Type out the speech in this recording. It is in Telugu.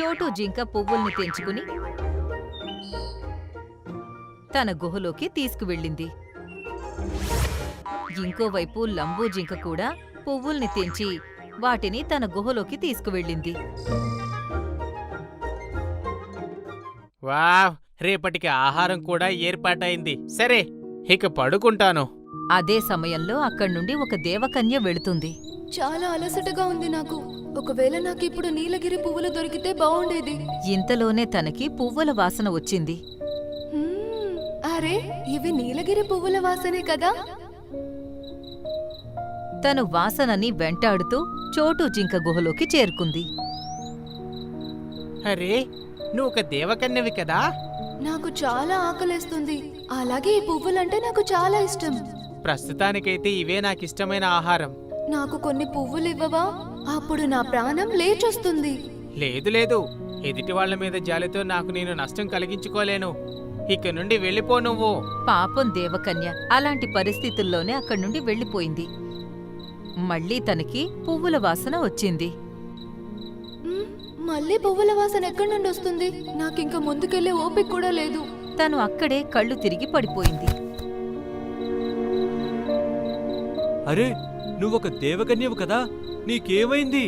చోటు జింక పువ్వుల్ని తెంచుకుని తన గుహలోకి తీసుకువెళ్ళింది. ఇంకోవైపు లంబూ జింక కూడా పువ్వుల్ని తెంచి వాటిని తన గుహలోకి తీసుకువెళ్ళింది. వావ్, రేపటికి ఆహారం కూడా ఏర్పాటైంది. సరే, ఇక పడుకుంటాను. అదే సమయంలో అక్కడ్నుండి ఒక దేవకన్య వెళుతుంది. చాలా అలసటగా ఉంది నాకు. ఒకవేళ నాకిప్పుడు నీలగిరి పువ్వులు దొరికితే బాగుండేది. ఇంతలోనే తనకి పువ్వుల వాసన వచ్చింది. అరే, ఇవి నీలగిరి పువ్వుల వాసనే కదా. తను వాసనని వెంటాడుతూ చోటు జింక గుహలోకి చేరుకుంది. అరే, నువ్వు ఒక దేవకన్యవి కదా? నాకు చాలా ఆకలేస్తుంది. అలాగే ఈ పువ్వులంటే నాకు చాలా ఇష్టం. ప్రస్తుతానికైతే ఇవే నాకిష్టమైన ఆహారం. నాకు కొన్ని పువ్వులు ఇవ్వవా? అప్పుడు నా ప్రాణం లేచొస్తుంది. లేదు లేదు, ఎదుటి వాళ్ల మీద జాలితో నాకు నేను నష్టం కలిగించుకోలేను. ఇక నుండి వెళ్ళిపో నువ్వు. పాపం దేవకన్య అలాంటి పరిస్థితుల్లోనే అక్కడ్నుండి వెళ్ళిపోయింది. మళ్ళీ తనకి పువ్వుల వాసన వచ్చింది. మళ్ళీ పువ్వుల వాసన ఎక్కడి నుండి వస్తుంది? నాకింక ముందుకెళ్లే ఓపిక కూడా లేదు. తను అక్కడే కళ్ళు తిరిగి పడిపోయింది. అరే, నువ్వొక దేవకన్యవు కదా, నీకేమైంది?